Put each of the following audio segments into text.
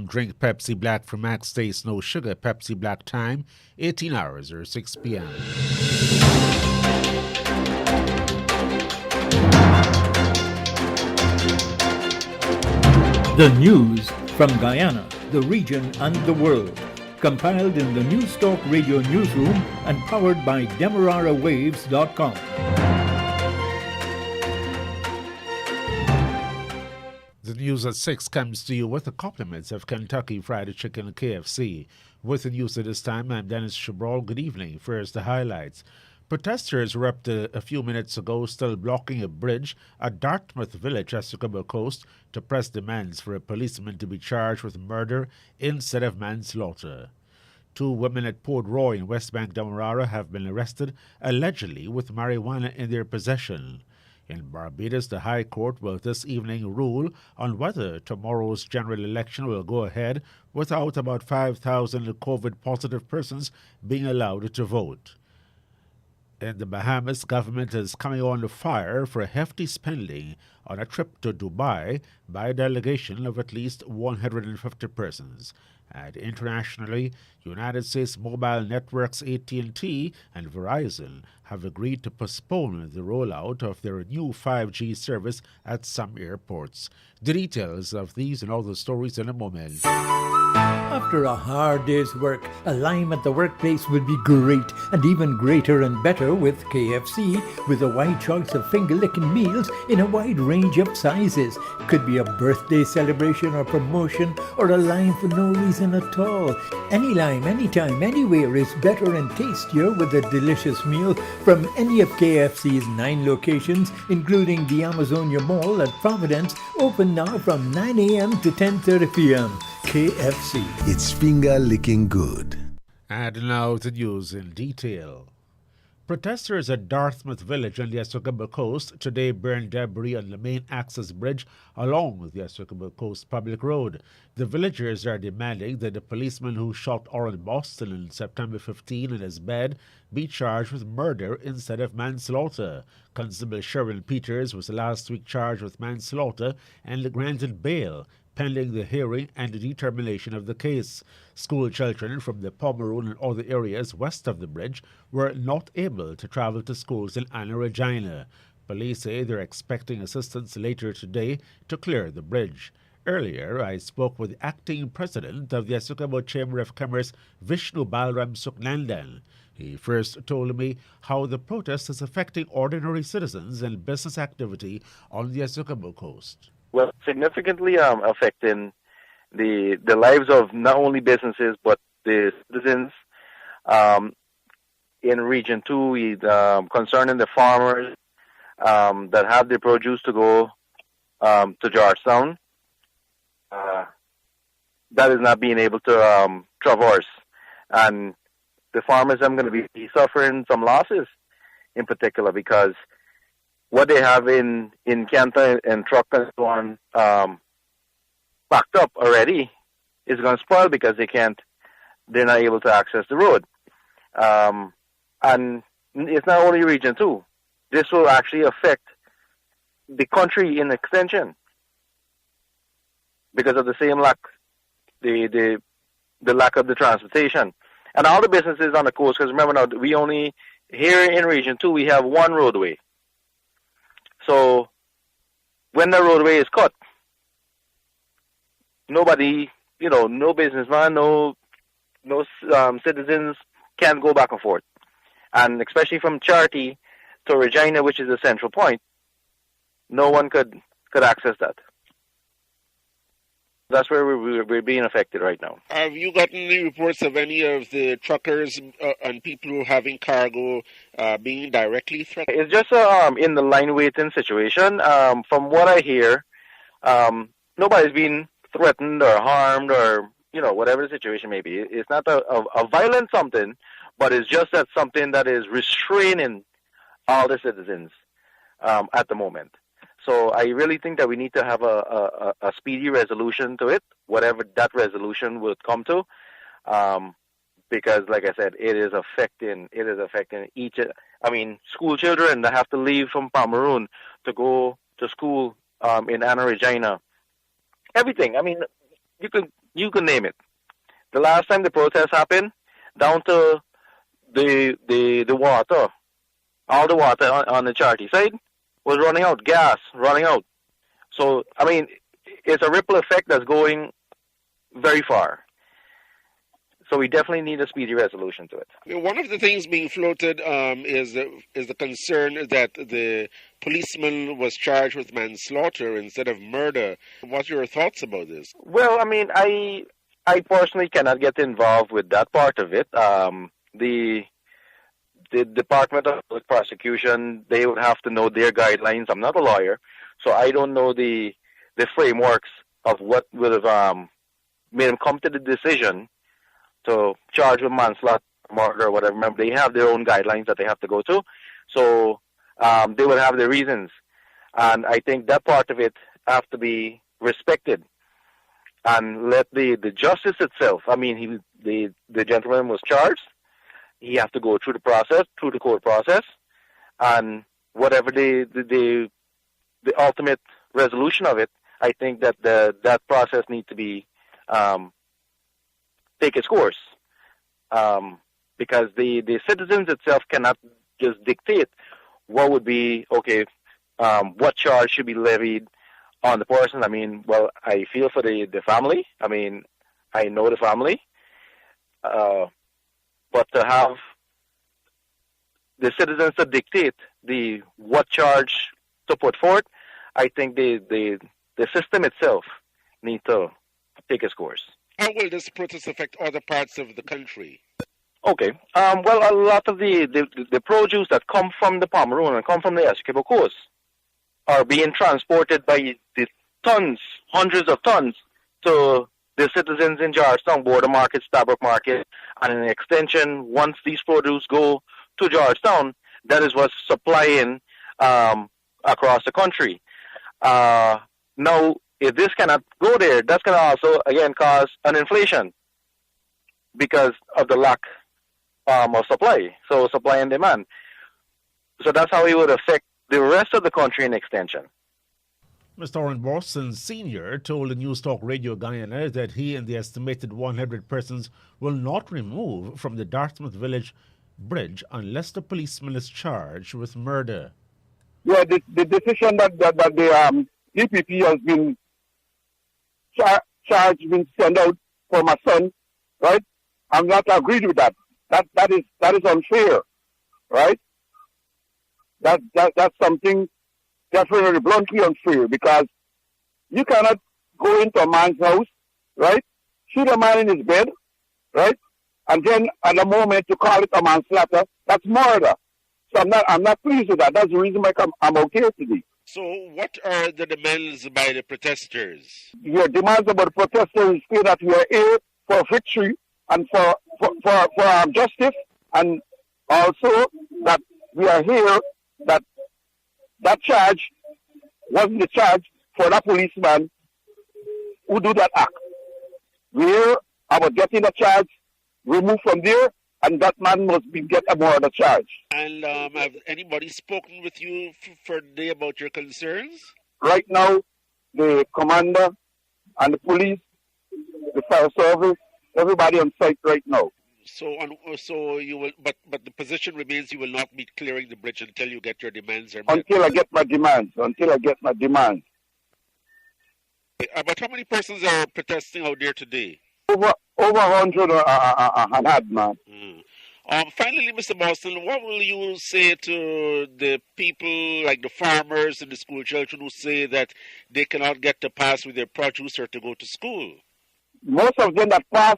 drink Pepsi Black for Max Taste No Sugar. Pepsi Black time, 18 hours or 6 p.m. The news from Guyana, the region and the world. Compiled in the News Talk Radio newsroom and powered by DemeraraWaves.com. The news at 6 comes to you with the compliments of Kentucky Fried Chicken KFC. With the news at this time, I'm Dennis Chabral. Good evening. First, the highlights. Protesters were up to a few minutes ago still blocking a bridge at Dartmouth Village, Essequibo Coast, to press demands for a policeman to be charged with murder instead of manslaughter. 2 women at Port Roy in West Bank, Demerara have been arrested, allegedly with marijuana in their possession. In Barbados, the High Court will this evening rule on whether tomorrow's general election will go ahead without about 5,000 COVID-positive persons being allowed to vote. In the Bahamas, government is coming under fire for hefty spending on a trip to Dubai by a delegation of at least 150 persons. And internationally, United States mobile networks AT&T and Verizon have agreed to postpone the rollout of their new 5G service at some airports. The details of these and other stories in a moment. After a hard day's work, a lime at the workplace would be great, and even greater and better with KFC, with a wide choice of finger-licking meals in a wide range of sizes. Could be a birthday celebration or promotion, or a lime for no reason at all. Any lime, anytime, anywhere is better and tastier with a delicious meal from any of KFC's 9 locations, including the Amazonia Mall at Providence, open now from 9 a.m. to 10:30 p.m. KFC. It's finger-licking good. And now the news in detail. Protesters at Dartmouth Village on the Essequibo Coast today burned debris on the main access bridge along the Essequibo Coast Public Road. The villagers are demanding that the policeman who shot Orrin Boston on September 15 in his bed be charged with murder instead of manslaughter. Constable Sherwin Peters was last week charged with manslaughter and granted bail, pending the hearing and the determination of the case. School children from the Pomeroon and other areas west of the bridge were not able to travel to schools in Anna Regina. Police say they're expecting assistance later today to clear the bridge. Earlier, I spoke with the acting president of the Essequibo Chamber of Commerce, Vishnu Balram Suknandan. He first told me how the protest is affecting ordinary citizens and business activity on the Essequibo Coast. Well, significantly affecting the lives of not only businesses but the citizens in Region 2, concerning the farmers that have their produce to go to Georgetown. That is not being able to traverse. And the farmers are going to be suffering some losses in particular because what they have in Canton and truck and so on packed up already is going to spoil because they're not able to access the road. And it's not only Region 2. This will actually affect the country in extension because of the same lack, the lack of the transportation. And all the businesses on the coast, because remember now, we only, here in Region 2, we have one roadway. So when the roadway is cut, nobody, no businessman, no citizens can go back and forth. And especially from Charity to Regina, which is the central point, no one could access that. That's where we're being affected right now. Have you gotten any reports of any of the truckers and people who are having cargo being directly threatened? It's just in the line waiting situation. From what I hear, nobody's been threatened or harmed or, whatever the situation may be. It's not a violent something, but it's just that something that is restraining all the citizens at the moment. So I really think that we need to have a speedy resolution to it, whatever that resolution would come to, because, like I said, it is affecting each. I mean, school children that have to leave from Pomeroon to go to school in Anna Regina. Everything. I mean, you could You can name it. The last time the protest happened, down to the water, all the water on the charity side was running out, gas running out. So, I mean, it's a ripple effect that's going very far. So we definitely need a speedy resolution to it. One of the things being floated is the concern that the policeman was charged with manslaughter instead of murder. What are your thoughts about this? Well, I mean, I personally cannot get involved with that part of it. The Department of Public Prosecution, they would have to know their guidelines. I'm not a lawyer, so I don't know the frameworks of what would have made them come to the decision to charge with manslaughter, murder, or whatever. Remember, they have their own guidelines that they have to go to, so they will have their reasons, and I think that part of it have to be respected, and let the justice itself. I mean, the gentleman was charged. He has to go through the process, through the court process, and whatever the ultimate resolution of it, I think that that process needs to be take its course, because the citizens itself cannot just dictate what would be okay, what charge should be levied on the person. I mean, well, I feel for the family. I mean, I know the family, but to have the citizens to dictate what charge to put forth, I think the system itself needs to take its course. How will this protest affect other parts of the country? Okay. Well, a lot of the produce that come from the Pomeroon and come from the Essequibo Coast are being transported by the tons, hundreds of tons, to the citizens in Georgetown, Border Market, Stabrook Market, and in extension, once these produce go to Georgetown, that is what's supplying across the country. Now, if this cannot go there, that's going to also, again, cause an inflation because of the lack of supply. So supply and demand. So that's how it would affect the rest of the country in extension. Mr. Oren Boston Sr. told the News Talk Radio Guyana that he and the estimated 100 persons will not remove from the Dartmouth Village Bridge unless the policeman is charged with murder. Yeah, the decision that the DPP has been charged, been sent out for my son, right? I'm not agreed with that. That is unfair, right? That's something definitely bluntly unfair, because you cannot go into a man's house, right? Shoot a man in his bed, right? And then at the moment you call it a manslaughter, that's murder. So I'm not pleased with that. That's the reason why I'm okay today. So what are the demands by the protesters? Your demands about the protesters say that we are here for victory and for justice, and also that we are here that charge wasn't the charge for that policeman who do that act. We're here about getting the charge removed from there, and that man must get a murder charge. And have anybody spoken with you for today about your concerns? Right now, the commander and the police, the fire service, everybody on site right now. So you will, but the position remains you will not be clearing the bridge until you get your demands. Until I get my demands. But how many persons are protesting out there today? Over 100 had, man. Finally, Mr. Boston, what will you say to the people like the farmers and the school children who say that they cannot get to pass with their produce or to go to school? Most of them that pass,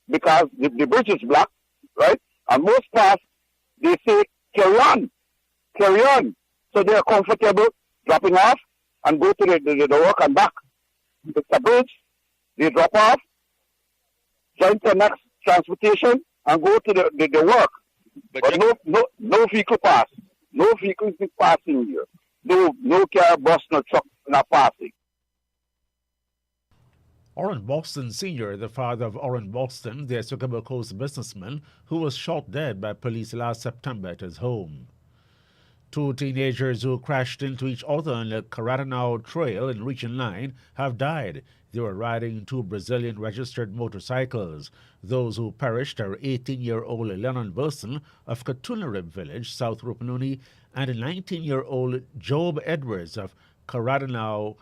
because the bridge is blocked, right? And most pass, they say, carry on. So they are comfortable dropping off and go to the work and back. It's a bridge, they drop off, join the next transportation, and go to the work. But no vehicle pass. No vehicle is passing here. No car, bus, no truck not passing. Oren Boston Sr., the father of Oren Boston, the Essequibo Coast businessman who was shot dead by police last September at his home. Two teenagers who crashed into each other on the Caratanao Trail in Region 9 have died They were riding two Brazilian-registered motorcycles. Those who perished are 18-year-old Lennon Wilson of Katunarib Village, South Rupununi, and 19-year-old Job Edwards of Karadanau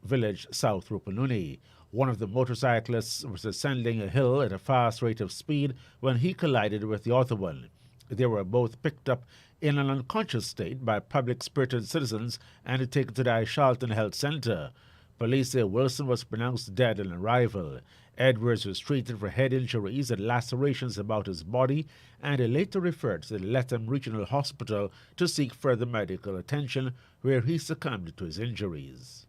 Village, South Rupununi. One of the motorcyclists was ascending a hill at a fast rate of speed when he collided with the other one. They were both picked up in an unconscious state by public-spirited citizens and taken to the Ishalton Health Centre. Police say Wilson was pronounced dead on arrival. Edwards was treated for head injuries and lacerations about his body and later referred to the Letham Regional Hospital to seek further medical attention, where he succumbed to his injuries.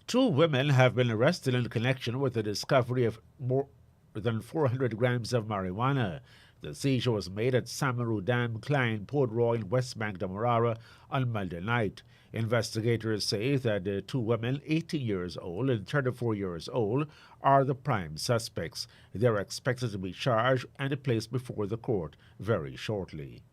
Two women have been arrested in connection with the discovery of more than 400 grams of marijuana. The seizure was made at Samaru Dam, Klein, Port Royal, in West Bank, Demerara on Monday night. Investigators say that the two women, 18 years old and 34 years old, are the prime suspects. They are expected to be charged and placed before the court very shortly.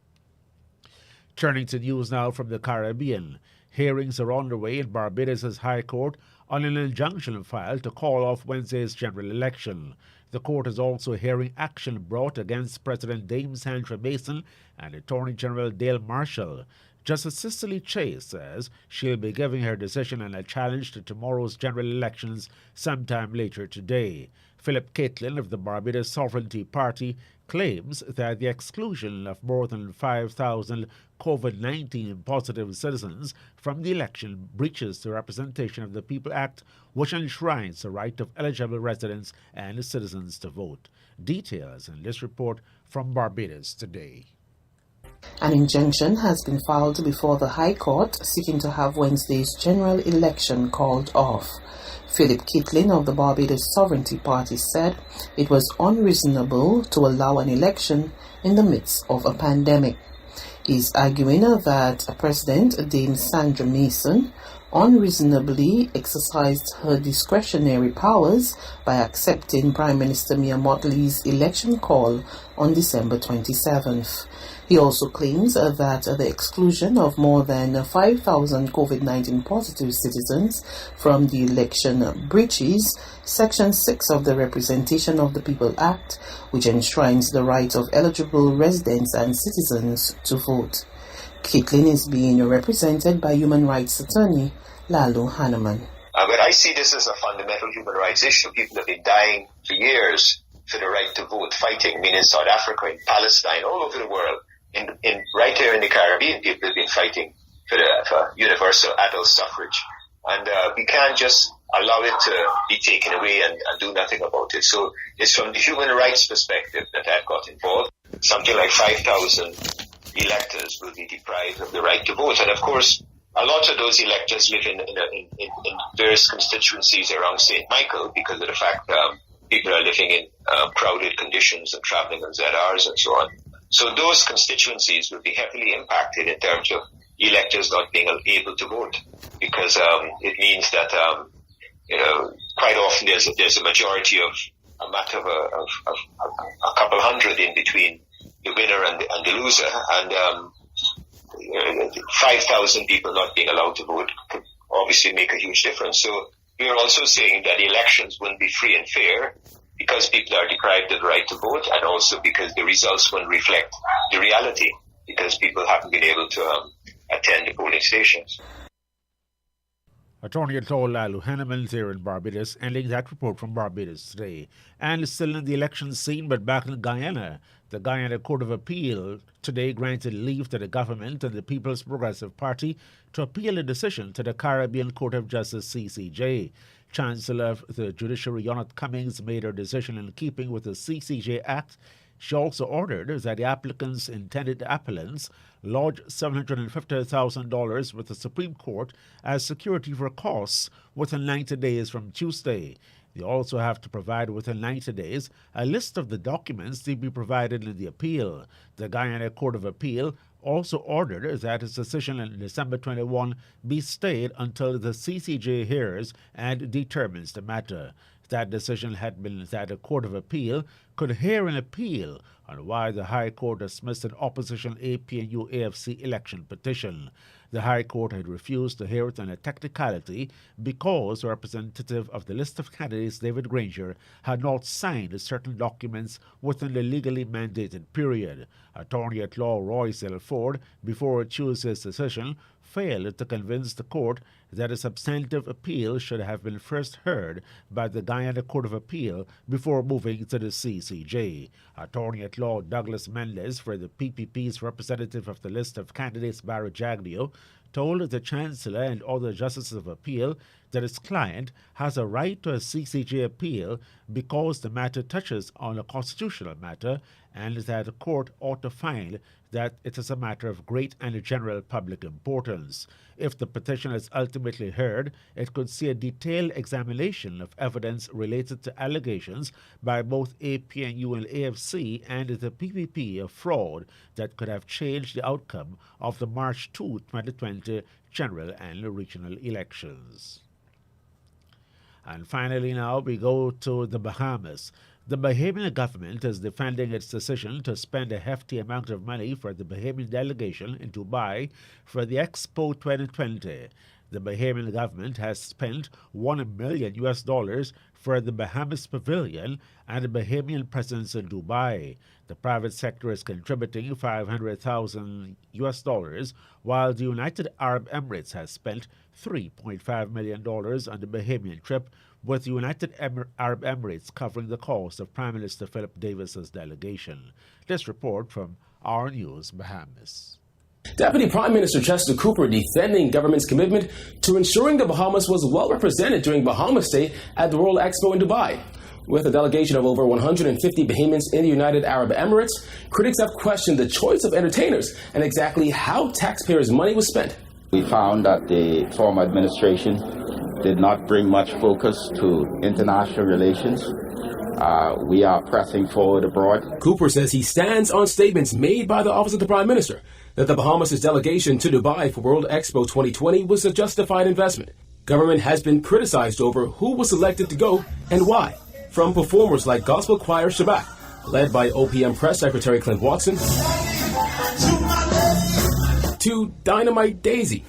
Turning to news now from the Caribbean. Hearings are underway in Barbados' High Court on an injunction filed to call off Wednesday's general election. The court is also hearing action brought against President Dame Sandra Mason and Attorney General Dale Marshall. Justice Cicely Chase says she'll be giving her decision on a challenge to tomorrow's general elections sometime later today. Philip Caitlin of the Barbados Sovereignty Party claims that the exclusion of more than 5,000 COVID-19 positive citizens from the election breaches the Representation of the People Act, which enshrines the right of eligible residents and citizens to vote. Details in this report from Barbados Today. An injunction has been filed before the High Court seeking to have Wednesday's general election called off. Philip Caitlin of the Barbados Sovereignty Party said it was unreasonable to allow an election in the midst of a pandemic. He is arguing that President Dame Sandra Mason unreasonably exercised her discretionary powers by accepting Prime Minister Mia Mottley's election call on December 27th. He also claims that the exclusion of more than 5,000 COVID-19 positive citizens from the election breaches Section 6 of the Representation of the People Act, which enshrines the right of eligible residents and citizens to vote. Caitlin is being represented by human rights attorney Lalo Hanneman. But I see this as a fundamental human rights issue. People have been dying for years for the right to vote, fighting. I mean, in South Africa, in Palestine, all over the world. Right here in the Caribbean, people have been fighting for universal adult suffrage. And we can't just allow it to be taken away and do nothing about it. So it's from the human rights perspective that I've got involved. Something like 5,000 electors will be deprived of the right to vote. And of course, a lot of those electors live in various constituencies around St. Michael because of the fact people are living in crowded conditions and traveling on ZRs and so on. So those constituencies will be heavily impacted in terms of electors not being able to vote, because it means that quite often there's a majority of a matter of a couple hundred in between the winner and the loser, and 5,000 people not being allowed to vote could obviously make a huge difference. So we're also saying that elections wouldn't be free and fair, because people are deprived of the right to vote, and also because the results won't reflect the reality, because people haven't been able to attend the polling stations. Attorney General Lalo Hanneman there in Barbados, ending that report from Barbados Today. And still in the election scene, but back in Guyana, the Guyana Court of Appeal today granted leave to the government and the People's Progressive Party to appeal a decision to the Caribbean Court of Justice, CCJ. Chancellor of the Judiciary, Yonat Cummings, made her decision in keeping with the CCJ Act. She also ordered that the applicant's intended appellants lodge $750,000 with the Supreme Court as security for costs within 90 days from Tuesday. They also have to provide within 90 days a list of the documents to be provided in the appeal. The Guyana Court of Appeal also ordered that its decision on December 21 be stayed until the CCJ hears and determines the matter. That decision had been that a court of appeal could hear an appeal on why the High Court dismissed an opposition APNU-AFC election petition. The High Court had refused to hear it on a technicality because the representative of the list of candidates, David Granger, had not signed certain documents within the legally mandated period. Attorney at law Royce L. Ford, before Tuesday's decision, failed to convince the court that a substantive appeal should have been first heard by the Guyana Court of Appeal before moving to the CCJ. Attorney at law Douglas Mendez, for the PPP's representative of the list of candidates, Barry Jaglio, told the Chancellor and other justices of appeal that his client has a right to a CCJ appeal because the matter touches on a constitutional matter and that the court ought to find that it is a matter of great and general public importance. If the petition is ultimately heard, it could see a detailed examination of evidence related to allegations by both APNU and AFC and the PPP of fraud that could have changed the outcome of the March 2, 2020 general and regional elections. And finally now we go to the Bahamas. The Bahamian government is defending its decision to spend a hefty amount of money for the Bahamian delegation in Dubai for the Expo 2020. The Bahamian government has spent $1 million for the Bahamas Pavilion and the Bahamian presence in Dubai. The private sector is contributing $500,000, while the United Arab Emirates has spent $3.5 million on the Bahamian trip, with the United Arab Emirates covering the cost of Prime Minister Philip Davis's delegation. This report from Our News Bahamas. Deputy Prime Minister Chester Cooper defending government's commitment to ensuring the Bahamas was well represented during Bahamas Day at the World Expo in Dubai. With a delegation of over 150 Bahamians in the United Arab Emirates, critics have questioned the choice of entertainers and exactly how taxpayers' money was spent. We found that the former administration did not bring much focus to international relations. We are pressing forward abroad. Cooper says he stands on statements made by the Office of the Prime Minister that the Bahamas' delegation to Dubai for World Expo 2020 was a justified investment. Government has been criticized over who was selected to go and why, from performers like Gospel Choir Shabbat, led by OPM Press Secretary Clint Watson, to Dynamite Daisy.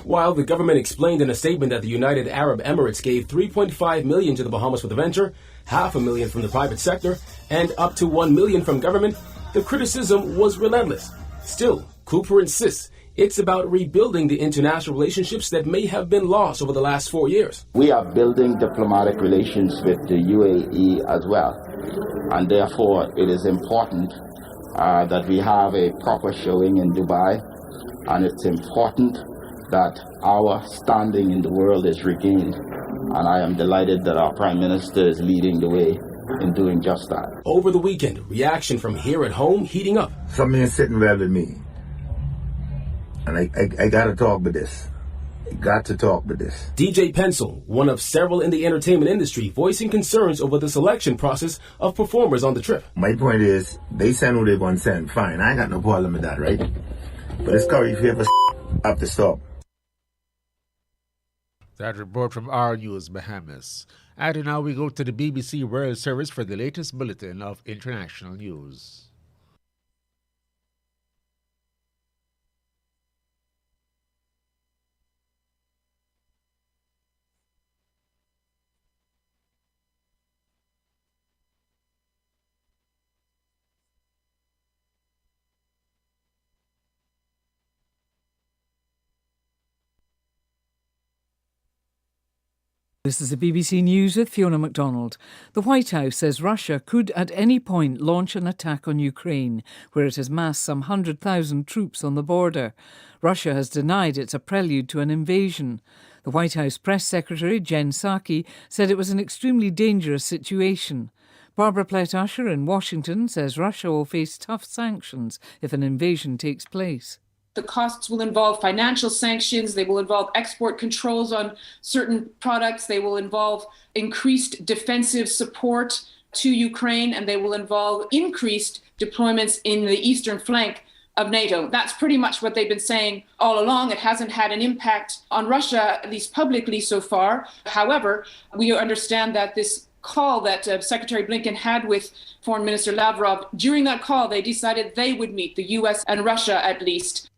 While the government explained in a statement that the United Arab Emirates gave $3.5 million to the Bahamas for the venture, $500,000 from the private sector, and up to $1 million from government, the criticism was relentless. Still, Cooper insists it's about rebuilding the international relationships that may have been lost over the last 4 years. We are building diplomatic relations with the UAE as well, and therefore it is important that we have a proper showing in Dubai, and it's important that our standing in the world is regained, and I am delighted that our Prime Minister is leading the way in doing just that. Over the weekend, reaction from here at home heating up. Something is sitting well with me, and I got to talk with this. Got to talk with this. DJ Pencil, one of several in the entertainment industry, voicing concerns over the selection process of performers on the trip. My point is, they send who they want to send. Fine, I ain't got no problem with that, right? But it's Curry, if you ever have to stop. That report from Our News Bahamas. And now we go to the BBC World Service for the latest bulletin of international news. This is the BBC News with Fiona MacDonald. The White House says Russia could at any point launch an attack on Ukraine, where it has massed some 100,000 troops on the border. Russia has denied it's a prelude to an invasion. The White House press secretary, Jen Psaki, said it was an extremely dangerous situation. Barbara Plett-Usher in Washington says Russia will face tough sanctions if an invasion takes place. The costs will involve financial sanctions, they will involve export controls on certain products, they will involve increased defensive support to Ukraine, and they will involve increased deployments in the eastern flank of NATO. That's pretty much what they've been saying all along. It hasn't had an impact on Russia, at least publicly so far. However, we understand that this call that Secretary Blinken had with Foreign Minister Lavrov, during that call, they decided they would meet, the US and Russia at least.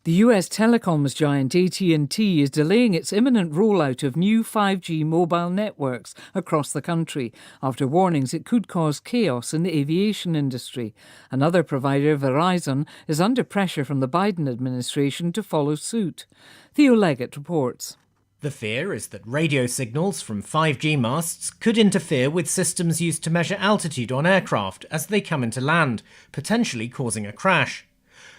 The US telecoms giant AT&T is delaying its imminent rollout of new 5G mobile networks across the country after warnings it could cause chaos in the aviation industry. Another provider, Verizon, is under pressure from the Biden administration to follow suit. Theo Leggett reports. The fear is that radio signals from 5G masts could interfere with systems used to measure altitude on aircraft as they come into land, potentially causing a crash.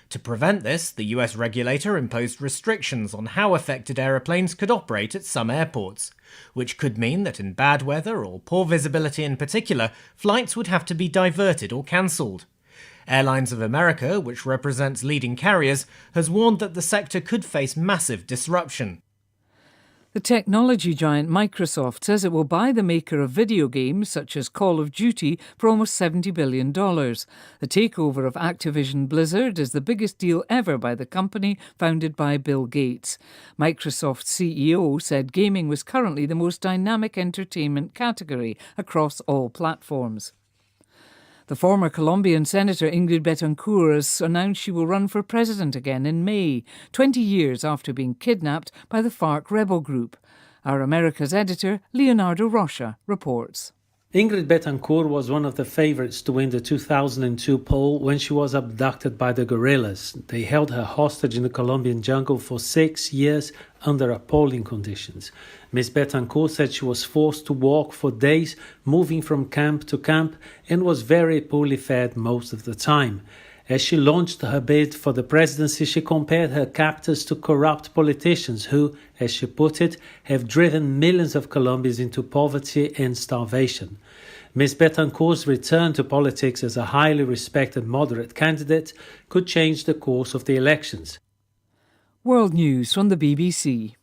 To prevent this, the US regulator imposed restrictions on how affected aeroplanes could operate at some airports, which could mean that in bad weather or poor visibility in particular, flights would have to be diverted or cancelled. Airlines of America, which represents leading carriers, has warned that the sector could face massive disruption. The technology giant Microsoft says it will buy the maker of video games such as Call of Duty for almost $70 billion. The takeover of Activision Blizzard is the biggest deal ever by the company founded by Bill Gates. Microsoft's CEO said gaming was currently the most dynamic entertainment category across all platforms. The former Colombian Senator Ingrid Betancourt has announced she will run for president again in May, 20 years after being kidnapped by the FARC rebel group. Our America's editor, Leonardo Rocha, reports. Ingrid Betancourt was one of the favourites to win the 2002 poll when she was abducted by the guerrillas. They held her hostage in the Colombian jungle for 6 years under appalling conditions. Ms. Betancourt said she was forced to walk for days, moving from camp to camp, and was very poorly fed most of the time. As she launched her bid for the presidency, she compared her captors to corrupt politicians who, as she put it, have driven millions of Colombians into poverty and starvation. Ms. Betancourt's return to politics as a highly respected moderate candidate could change the course of the elections. World News from the BBC.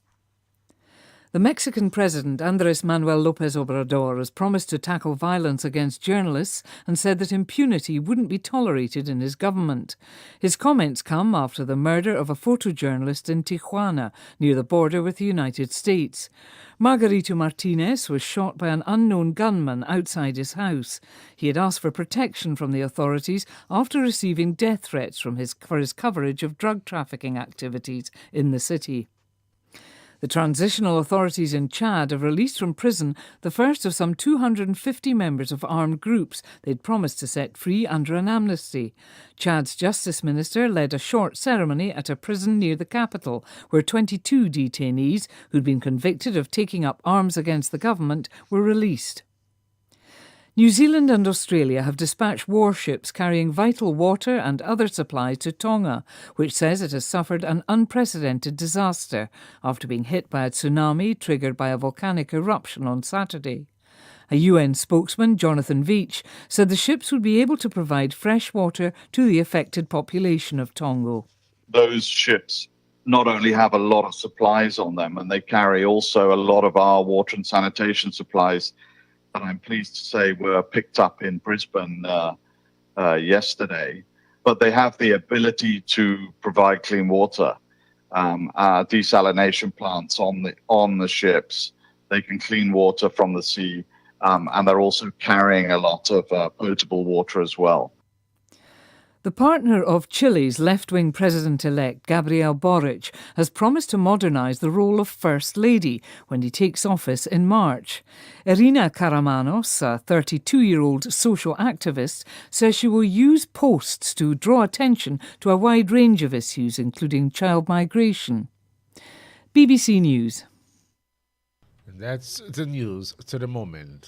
The Mexican President Andrés Manuel López Obrador has promised to tackle violence against journalists and said that impunity wouldn't be tolerated in his government. His comments come after the murder of a photojournalist in Tijuana, near the border with the United States. Margarito Martinez was shot by an unknown gunman outside his house. He had asked for protection from the authorities after receiving death threats for his coverage of drug trafficking activities in the city. The transitional authorities in Chad have released from prison the first of some 250 members of armed groups they'd promised to set free under an amnesty. Chad's Justice Minister led a short ceremony at a prison near the capital, where 22 detainees who'd been convicted of taking up arms against the government were released. New Zealand and Australia have dispatched warships carrying vital water and other supplies to Tonga, which says it has suffered an unprecedented disaster after being hit by a tsunami triggered by a volcanic eruption on Saturday. A UN spokesman, Jonathan Veitch, said the ships would be able to provide fresh water to the affected population of Tonga. Those ships not only have a lot of supplies on them, and they carry also a lot of our water and sanitation supplies that I'm pleased to say were picked up in Brisbane yesterday, but they have the ability to provide clean water. Desalination plants on the ships, they can clean water from the sea, and they're also carrying a lot of potable water as well. The partner of Chile's left-wing president-elect, Gabriel Boric, has promised to modernise the role of First Lady when he takes office in March. Irina Karamanos, a 32-year-old social activist, says she will use posts to draw attention to a wide range of issues, including child migration. BBC News. And that's the news to the moment.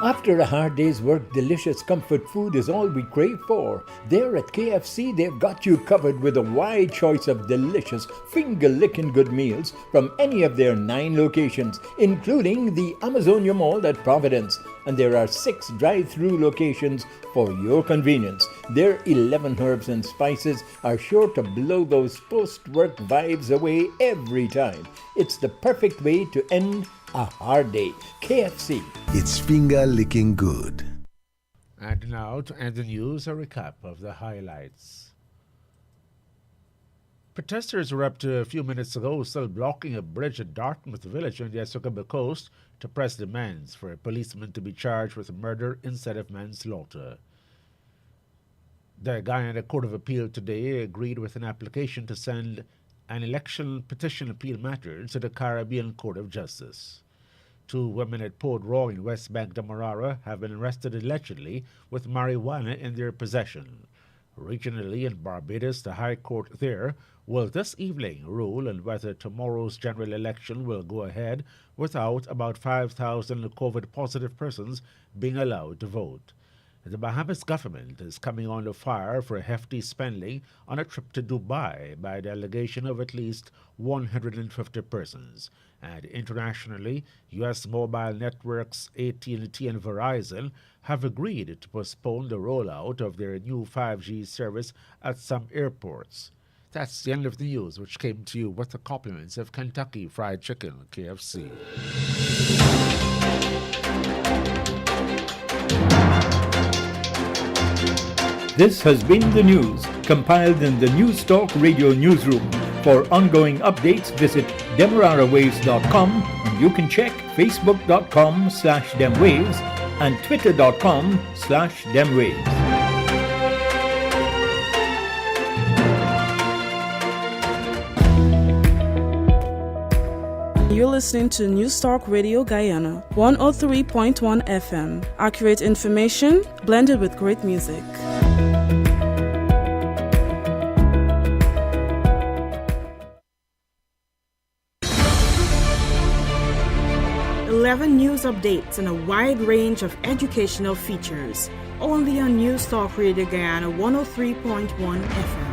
After a hard day's work, delicious comfort food is all we crave for. There at KFC, they've got you covered with a wide choice of delicious, finger-licking good meals from any of their 9 locations, including the Amazonia Mall at Providence. And there are 6 drive-through locations for your convenience. Their 11 herbs and spices are sure to blow those post-work vibes away every time. It's the perfect way to end a hard day. KFC. It's finger licking good. And now, to end the news, a recap of the highlights. Protesters were up to a few minutes ago still blocking a bridge at Dartmouth Village on the Essequibo coast to press demands for a policeman to be charged with murder instead of manslaughter. The Guyana Court of Appeal today agreed with an application to send an election petition appeal matter to the Caribbean Court of Justice. 2 women at Port Royal in West Bank Demerara have been arrested allegedly with marijuana in their possession. Regionally in Barbados, the High Court there will this evening rule on whether tomorrow's general election will go ahead without about 5,000 COVID-positive persons being allowed to vote. The Bahamas government is coming under fire for hefty spending on a trip to Dubai by a delegation of at least 150 persons. And internationally, U.S. mobile networks AT&T and Verizon have agreed to postpone the rollout of their new 5G service at some airports. That's the end of the news, which came to you with the compliments of Kentucky Fried Chicken, KFC. This has been the news, compiled in the News Talk Radio newsroom. For ongoing updates, visit demerarawaves.com, and you can check facebook.com/demwaves and twitter.com/demwaves. You're listening to News Talk Radio Guyana, 103.1 FM. Accurate information blended with great music. 11 news updates and a wide range of educational features. Only on News Talk Radio Guyana 103.1 FM.